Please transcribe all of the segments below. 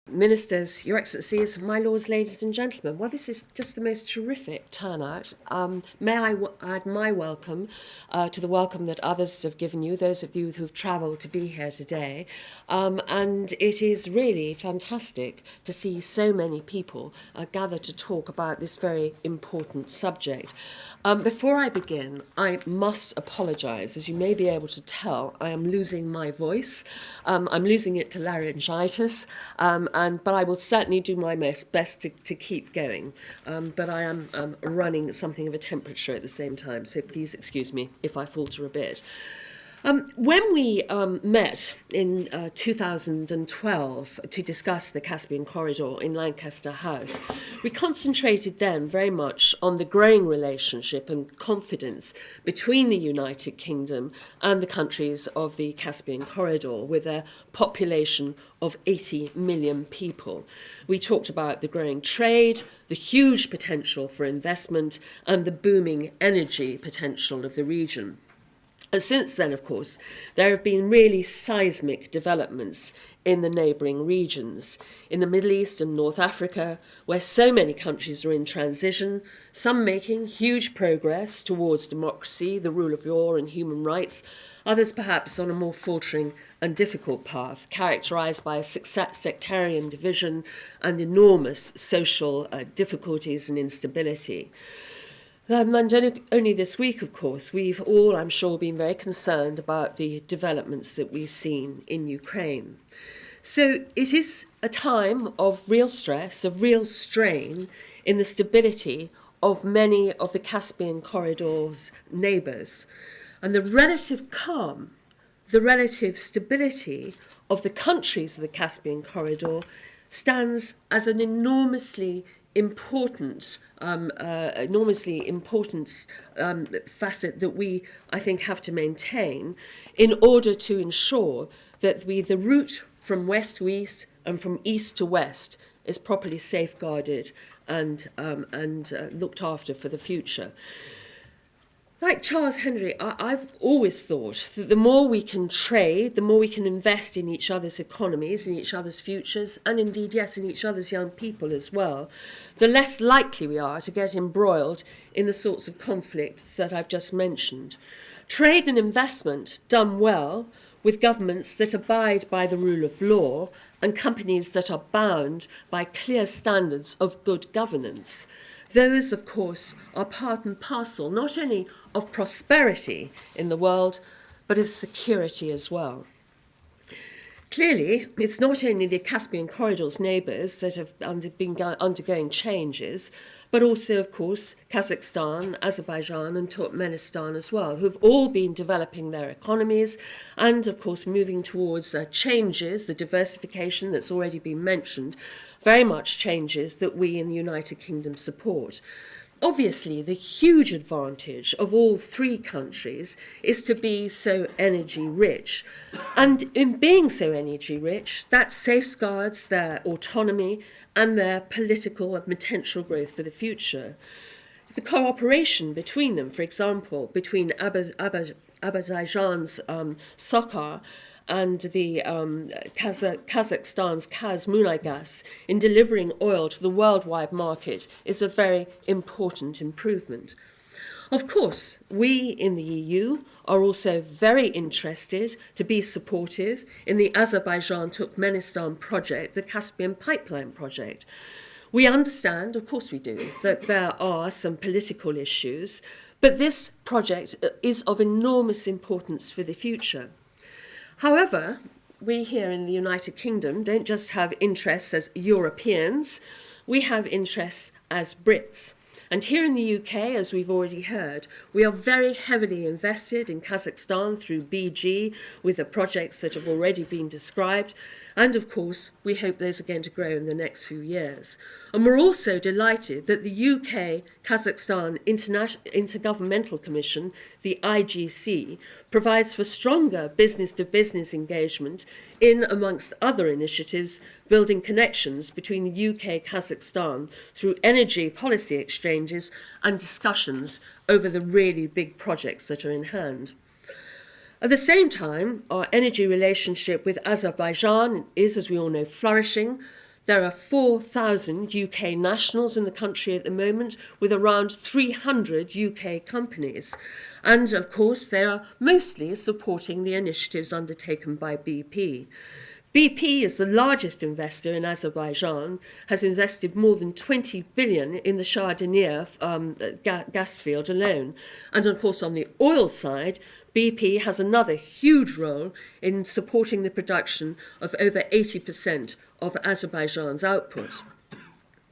Ministers, Your Excellencies, my lords, ladies and gentlemen. Well, this is just the most terrific turnout. May I add my welcome to the welcome that others have given you, those of you who've travelled to be here today. And it is really fantastic to see so many people gathered to talk about this very important subject. Before I begin, I must apologise. As you may be able to tell, I am losing my voice. I'm losing it to laryngitis. But I will certainly do my best to keep going. But I am running something of a temperature at the same time, so please excuse me if I falter a bit. When we met in 2012 to discuss the Caspian corridor in Lancaster House, we concentrated then very much on the growing relationship and confidence between the United Kingdom and the countries of the Caspian corridor, with a population of 80 million people. We talked about the growing trade, the huge potential for investment, and the booming energy potential of the region. And since then, of course, there have been really seismic developments in the neighbouring regions. In the Middle East and North Africa, where so many countries are in transition, some making huge progress towards democracy, the rule of law and human rights, others perhaps on a more faltering and difficult path, characterised by a sectarian division and enormous social difficulties and instability. And only this week, of course, we've all, I'm sure, been very concerned about the developments that we've seen in Ukraine. So it is a time of real stress, of real strain in the stability of many of the Caspian corridor's neighbours. And the relative calm, the relative stability of the countries of the Caspian corridor stands as an enormously important facet that we, I think, have to maintain in order to ensure that the route from west to east and from east to west is properly safeguarded and looked after for the future. Like Charles Henry, I've always thought that the more we can trade, the more we can invest in each other's economies, in each other's futures, and indeed, yes, in each other's young people as well, the less likely we are to get embroiled in the sorts of conflicts that I've just mentioned. Trade and investment done well with governments that abide by the rule of law and companies that are bound by clear standards of good governance. Those, of course, are part and parcel not only of prosperity in the world, but of security as well. Clearly, it's not only the Caspian corridor's neighbours that have been undergoing changes, but also, of course, Kazakhstan, Azerbaijan and Turkmenistan as well, who've all been developing their economies and, of course, moving towards changes, the diversification that's already been mentioned, very much changes that we in the United Kingdom support. Obviously, the huge advantage of all three countries is to be so energy rich. And in being so energy rich, that safeguards their autonomy and their political and potential growth for the future. The cooperation between them, for example, between Azerbaijan's Sokar and the Kazakhstan's Kazmunaygas in delivering oil to the worldwide market is a very important improvement. Of course, we in the EU are also very interested to be supportive in the Azerbaijan-Turkmenistan project, the Caspian Pipeline project. We understand, of course we do, that there are some political issues, but this project is of enormous importance for the future. However, we here in the United Kingdom don't just have interests as Europeans, we have interests as Brits. And here in the UK, as we've already heard, we are very heavily invested in Kazakhstan through BG with the projects that have already been described. And of course, we hope those are going to grow in the next few years. And we're also delighted that the UK-Kazakhstan Intergovernmental Commission, the IGC, provides for stronger business-to-business engagement in, amongst other initiatives, building connections between the UK-Kazakhstan through energy policy exchanges and discussions over the really big projects that are in hand. At the same time, our energy relationship with Azerbaijan is, as we all know, flourishing. There are 4,000 UK nationals in the country at the moment, with around 300 UK companies. And of course, they are mostly supporting the initiatives undertaken by BP. BP is the largest investor in Azerbaijan, has invested more than 20 billion in the Shah Denier gas field alone. And of course, on the oil side, BP has another huge role in supporting the production of over 80% of Azerbaijan's output.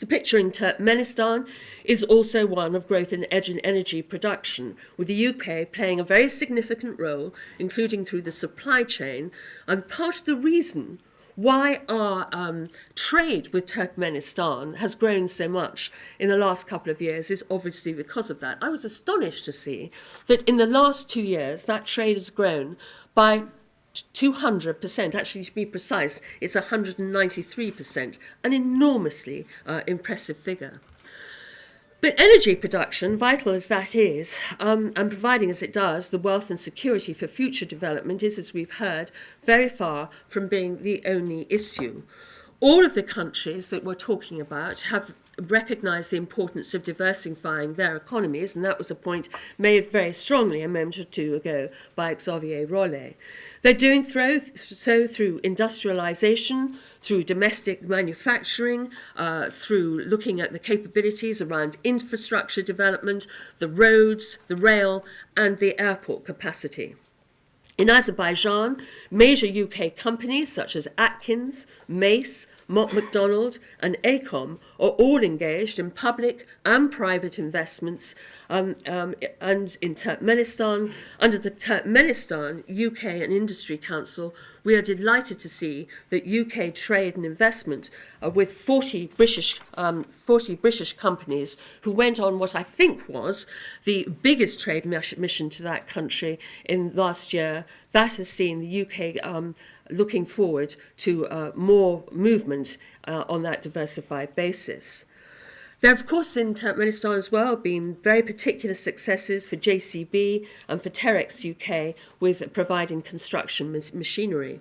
The picture in Turkmenistan is also one of growth in energy production, with the UK playing a very significant role, including through the supply chain. And part of the reason why our trade with Turkmenistan has grown so much in the last couple of years is obviously because of that. I was astonished to see that in the last 2 years, that trade has grown by 200%, actually to be precise, it's 193%, an enormously impressive figure. But energy production, vital as that is, and providing as it does the wealth and security for future development, is, as we've heard, very far from being the only issue. All of the countries that we're talking about have recognised the importance of diversifying their economies, and that was a point made very strongly a moment or two ago by Xavier Rollet. They're doing so through industrialisation, through domestic manufacturing, through looking at the capabilities around infrastructure development, the roads, the rail, and the airport capacity. In Azerbaijan, major UK companies such as Atkins, Mace, Mott MacDonald and ACOM are all engaged in public and private investments and in Turkmenistan. Under the Turkmenistan UK and Industry Council, we are delighted to see that UK trade and investment with 40 British companies who went on what I think was the biggest trade mission to that country in last year. That has seen the UK looking forward to more movement on that diversified basis. There have, of course, in Turkmenistan as well, been very particular successes for JCB and for Terex UK with providing construction machinery.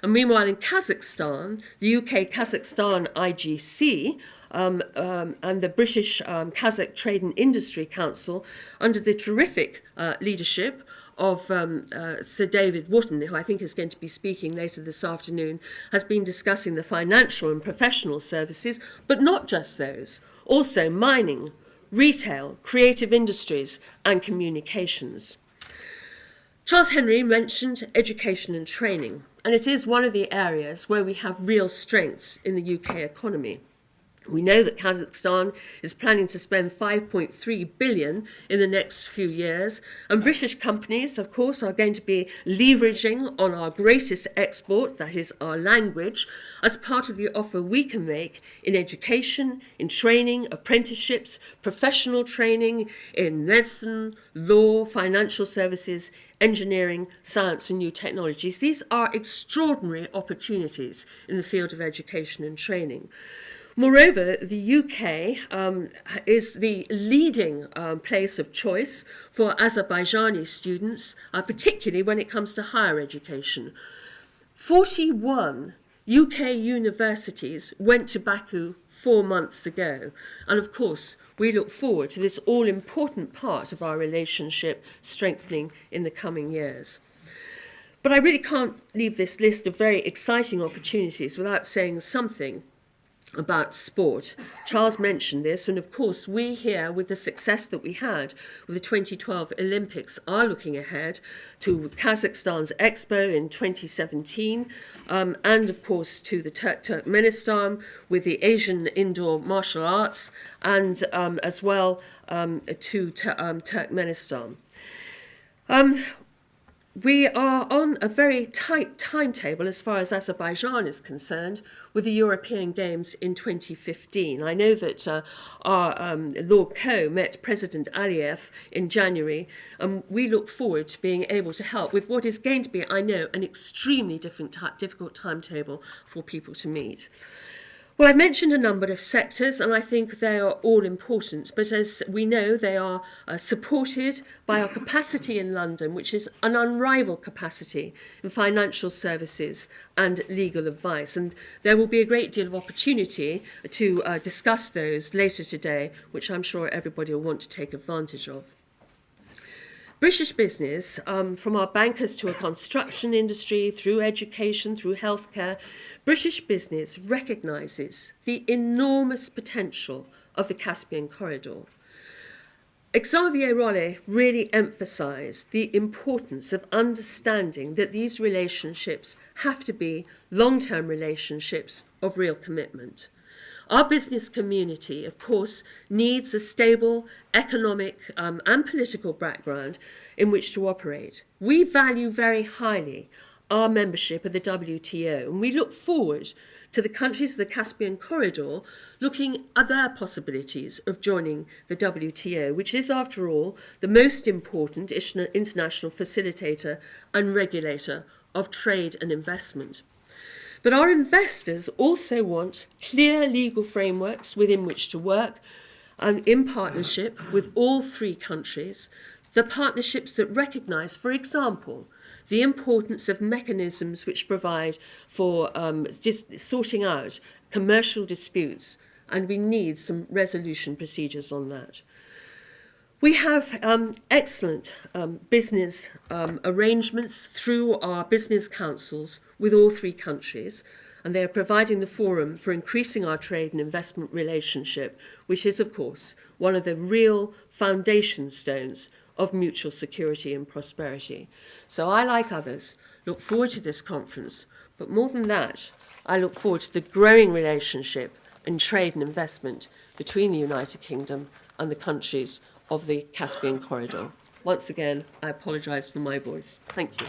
And meanwhile, in Kazakhstan, the UK-Kazakhstan IGC and the British Kazakh Trade and Industry Council, under the terrific leadership of Sir David Wootton, who I think is going to be speaking later this afternoon, has been discussing the financial and professional services, but not just those, also mining, retail, creative industries, and communications. Charles Henry mentioned education and training, and it is one of the areas where we have real strengths in the UK economy. We know that Kazakhstan is planning to spend 5.3 billion in the next few years, and British companies, of course, are going to be leveraging on our greatest export, that is our language, as part of the offer we can make in education, in training, apprenticeships, professional training in medicine, law, financial services, engineering, science and new technologies. These are extraordinary opportunities in the field of education and training. Moreover, the UK is the leading place of choice for Azerbaijani students, particularly when it comes to higher education. 41 UK universities went to Baku 4 months ago. And of course, we look forward to this all-important part of our relationship strengthening in the coming years. But I really can't leave this list of very exciting opportunities without saying something about sport. Charles mentioned this, and of course we here, with the success that we had with the 2012 Olympics, are looking ahead to Kazakhstan's Expo in 2017, and of course to the Turkmenistan with the Asian Indoor Martial Arts, and as well to Turkmenistan. We are on a very tight timetable as far as Azerbaijan is concerned with the European Games in 2015. I know that our Lord Coe met President Aliyev in January, and we look forward to being able to help with what is going to be, I know, an extremely difficult timetable for people to meet. Well, I've mentioned a number of sectors, and I think they are all important. But as we know, they are supported by our capacity in London, which is an unrivaled capacity in financial services and legal advice. And there will be a great deal of opportunity to discuss those later today, which I'm sure everybody will want to take advantage of. British business, from our bankers to a construction industry, through education, through healthcare, British business recognises the enormous potential of the Caspian corridor. Xavier Rolle really emphasised the importance of understanding that these relationships have to be long-term relationships of real commitment. Our business community, of course, needs a stable economic and political background in which to operate. We value very highly our membership of the WTO, and we look forward to the countries of the Caspian corridor looking at their possibilities of joining the WTO, which is, after all, the most important international facilitator and regulator of trade and investment. But our investors also want clear legal frameworks within which to work, and in partnership with all three countries, the partnerships that recognise, for example, the importance of mechanisms which provide for sorting out commercial disputes, and we need some resolution procedures on that. We have excellent business arrangements through our business councils with all three countries, and they are providing the forum for increasing our trade and investment relationship, which is, of course, one of the real foundation stones of mutual security and prosperity. So I, like others, look forward to this conference, but more than that, I look forward to the growing relationship in trade and investment between the United Kingdom and the countries of the Caspian corridor. Once again, I apologise for my voice. Thank you.